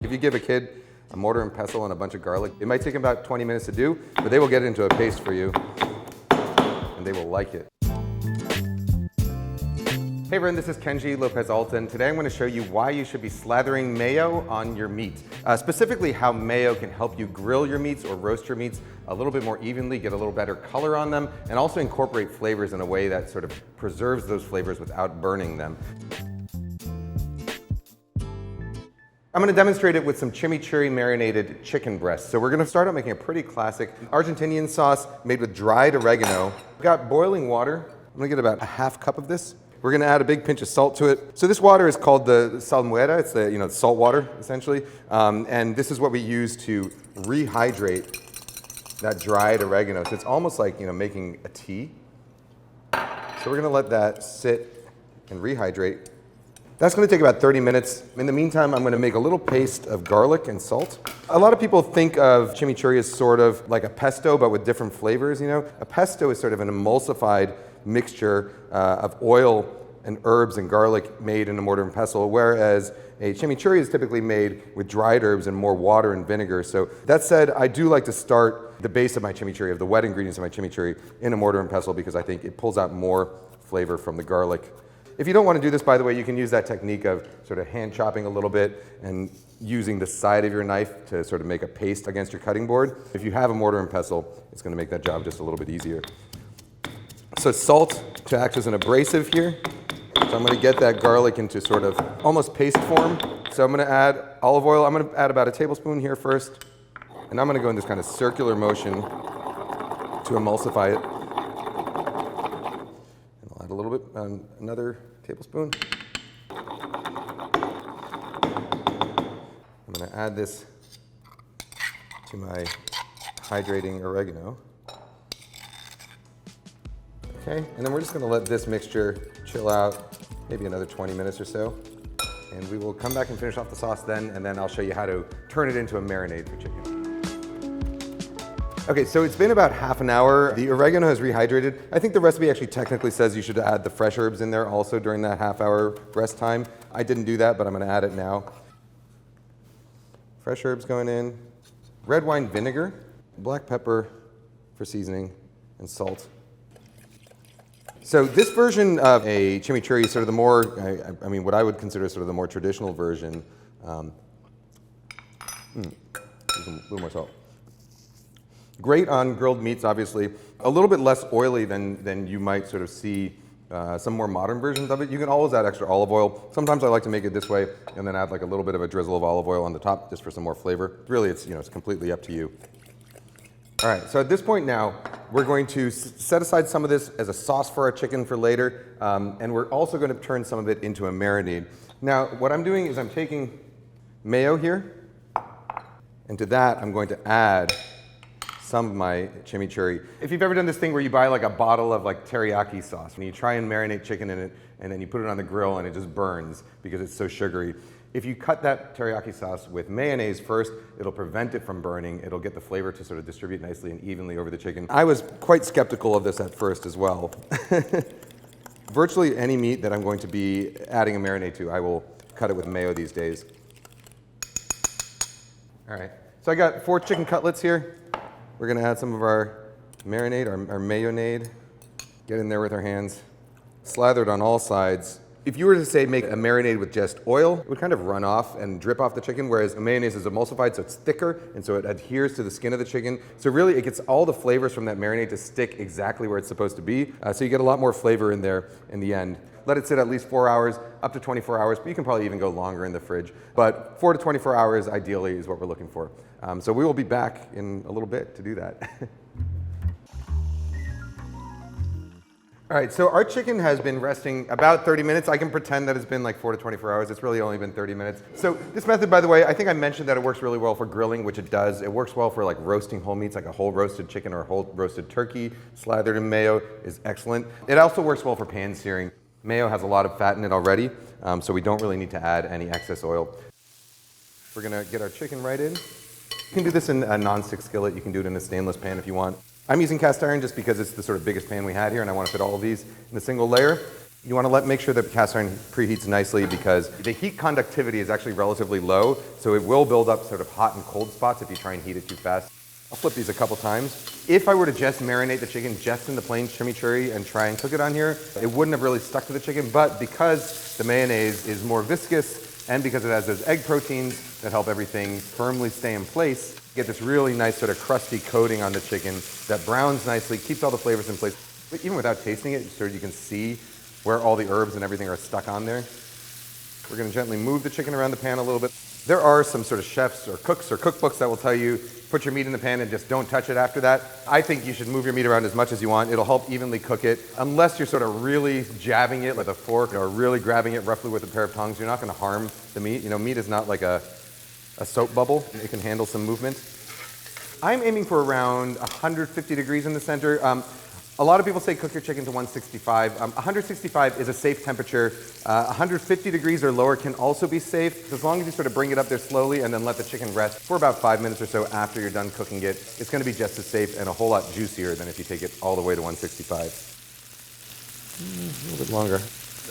If you give a kid a mortar and pestle and a bunch of garlic, it might take them about 20 minutes to do, but they will get it into a paste for you, and they will like it. Hey everyone, this is Kenji López-Alt, and today I'm going to show you why you should be slathering mayo on your meat. Specifically how mayo can help you grill your meats or roast your meats a little bit more evenly, get a little better color on them, and also incorporate flavors in a way that sort of preserves those flavors without burning them. I'm going to demonstrate it with some chimichurri marinated chicken breasts. So we're going to start out making a pretty classic Argentinian sauce made with dried oregano. I've got boiling water. I'm going to get about a half cup of this. We're going to add a big pinch of salt to it. So this water is called the salmuera. It's the salt water, essentially. And this is what we use to rehydrate that dried oregano. So it's almost like making a tea. So we're going to let that sit and rehydrate. That's going to take about 30 minutes. In the meantime, I'm going to make a little paste of garlic and salt. A lot of people think of chimichurri as sort of like a pesto, but with different flavors, A pesto is sort of an emulsified mixture of oil and herbs and garlic made in a mortar and pestle, whereas a chimichurri is typically made with dried herbs and more water and vinegar. So that said, I do like to start the base of my chimichurri, of the wet ingredients of my chimichurri, in a mortar and pestle because I think it pulls out more flavor from the garlic. If you don't want to do this, by the way, you can use that technique of sort of hand chopping a little bit and using the side of your knife to sort of make a paste against your cutting board. If you have a mortar and pestle, it's going to make that job just a little bit easier. So salt to act as an abrasive here. So I'm going to get that garlic into sort of almost paste form. So I'm going to add olive oil. I'm going to add about a tablespoon here first. And I'm going to go in this kind of circular motion to emulsify it. And I'll add a little bit, another tablespoon. I'm going to add this to my hydrating oregano. Okay, and then we're just going to let this mixture chill out maybe another 20 minutes or so. And we will come back and finish off the sauce then, and then I'll show you how to turn it into a marinade for chicken. Okay, so it's been about half an hour. The oregano has rehydrated. I think the recipe actually technically says you should add the fresh herbs in there also during that half-hour rest time. I didn't do that, but I'm going to add it now. Fresh herbs going in, red wine vinegar, black pepper for seasoning, and salt. So this version of a chimichurri is sort of the more, what I would consider sort of the more traditional version. A little more salt. Great on grilled meats, obviously. A little bit less oily than you might sort of see some more modern versions of it. You can always add extra olive oil. Sometimes I like to make it this way and then add like a little bit of a drizzle of olive oil on the top just for some more flavor. Really, it's completely up to you. All right, so at this point now, we're going to set aside some of this as a sauce for our chicken for later, and we're also going to turn some of it into a marinade. Now, what I'm doing is I'm taking mayo here, and to that I'm going to add some of my chimichurri. If you've ever done this thing where you buy like a bottle of like teriyaki sauce, and you try and marinate chicken in it, and then you put it on the grill and it just burns because it's so sugary. If you cut that teriyaki sauce with mayonnaise first, it'll prevent it from burning. It'll get the flavor to sort of distribute nicely and evenly over the chicken. I was quite skeptical of this at first as well. Virtually any meat that I'm going to be adding a marinade to, I will cut it with mayo these days. All right, so I got 4 chicken cutlets here. We're gonna add some of our marinade, our mayonnaise. Get in there with our hands. Slathered on all sides. If you were to say make a marinade with just oil, it would kind of run off and drip off the chicken, whereas a mayonnaise is emulsified, so it's thicker, and so it adheres to the skin of the chicken. So really, it gets all the flavors from that marinade to stick exactly where it's supposed to be. So you get a lot more flavor in there in the end. Let it sit at least 4 hours, up to 24 hours, but you can probably even go longer in the fridge. But 4 to 24 hours, ideally, is what we're looking for. So we will be back in a little bit to do that. All right, so our chicken has been resting about 30 minutes. I can pretend that it's been like 4 to 24 hours. It's really only been 30 minutes. So this method, by the way, I think I mentioned that it works really well for grilling, which it does. It works well for like roasting whole meats, like a whole roasted chicken or a whole roasted turkey. Slathered in mayo is excellent. It also works well for pan searing. Mayo has a lot of fat in it already, so we don't really need to add any excess oil. We're gonna get our chicken right in. You can do this in a non-stick skillet. You can do it in a stainless pan if you want. I'm using cast iron just because it's the sort of biggest pan we had here, and I want to fit all of these in a single layer. You want to make sure that the cast iron preheats nicely because the heat conductivity is actually relatively low, so it will build up sort of hot and cold spots if you try and heat it too fast. I'll flip these a couple times. If I were to just marinate the chicken just in the plain chimichurri and try and cook it on here, it wouldn't have really stuck to the chicken, but because the mayonnaise is more viscous and because it has those egg proteins that help everything firmly stay in place, you get this really nice sort of crusty coating on the chicken that browns nicely, keeps all the flavors in place. But even without tasting it, sort of you can see where all the herbs and everything are stuck on there. We're going to gently move the chicken around the pan a little bit. There are some sort of chefs or cooks or cookbooks that will tell you, put your meat in the pan and just don't touch it after that. I think you should move your meat around as much as you want. It'll help evenly cook it. Unless you're sort of really jabbing it with a fork or really grabbing it roughly with a pair of tongs, you're not going to harm the meat. You know, meat is not like a soap bubble. It can handle some movement. I'm aiming for around 150 degrees in the center. A lot of people say cook your chicken to 165. 165 is a safe temperature. 150 degrees or lower can also be safe, as long as you sort of bring it up there slowly and then let the chicken rest for about 5 minutes or so after you're done cooking it. It's going to be just as safe and a whole lot juicier than if you take it all the way to 165. A little bit longer.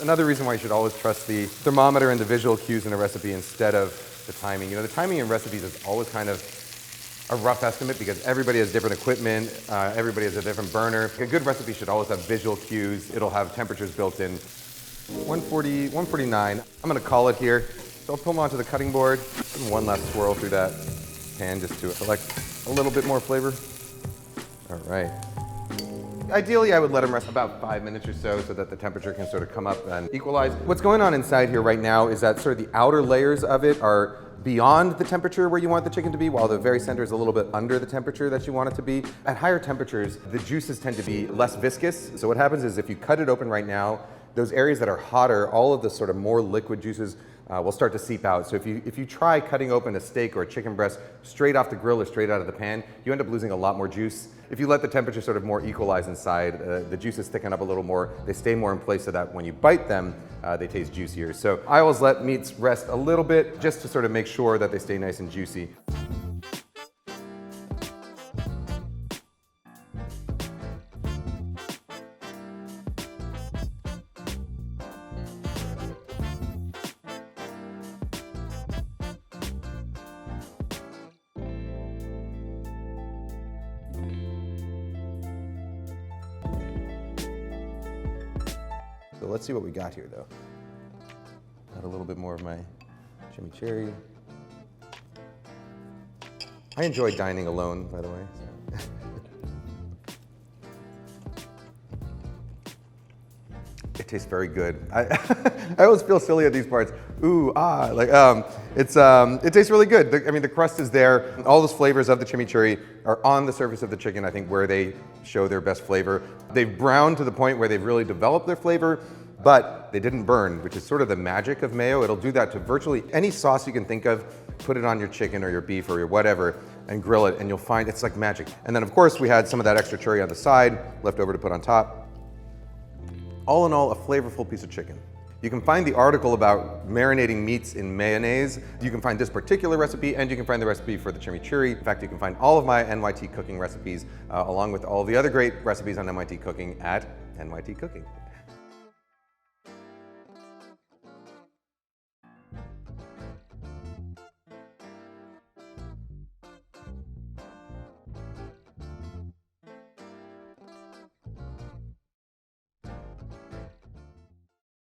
Another reason why you should always trust the thermometer and the visual cues in a recipe instead of the timing. You know, the timing in recipes is always kind of a rough estimate because everybody has different equipment, everybody has a different burner. A good recipe should always have visual cues. It'll have temperatures built in. 140, 149. I'm gonna call it here. So I'll pull them onto the cutting board. And one last swirl through that pan just to select a little bit more flavor. All right. Ideally, I would let them rest about 5 minutes or so that the temperature can sort of come up and equalize. What's going on inside here right now is that sort of the outer layers of it are beyond the temperature where you want the chicken to be, while the very center is a little bit under the temperature that you want it to be. At higher temperatures, the juices tend to be less viscous. So what happens is if you cut it open right now, those areas that are hotter, all of the sort of more liquid juices will start to seep out. So if you try cutting open a steak or a chicken breast straight off the grill or straight out of the pan, you end up losing a lot more juice. If you let the temperature sort of more equalize inside, the juices thicken up a little more, they stay more in place so that when you bite them, they taste juicier. So I always let meats rest a little bit just to sort of make sure that they stay nice and juicy. So let's see what we got here though. Add a little bit more of my chimichurri. I enjoy dining alone, by the way. So. It tastes very good. I always feel silly at these parts. Ooh, ah, like it tastes really good. I mean, the crust is there. All those flavors of the chimichurri are on the surface of the chicken, I think, where they show their best flavor. They've browned to the point where they've really developed their flavor, but they didn't burn, which is sort of the magic of mayo. It'll do that to virtually any sauce you can think of. Put it on your chicken or your beef or your whatever and grill it, and you'll find it's like magic. And then, of course, we had some of that extra churri on the side, left over to put on top. All in all, a flavorful piece of chicken. You can find the article about marinating meats in mayonnaise. You can find this particular recipe, and you can find the recipe for the chimichurri. In fact, you can find all of my NYT Cooking recipes, along with all the other great recipes on NYT Cooking at NYT Cooking.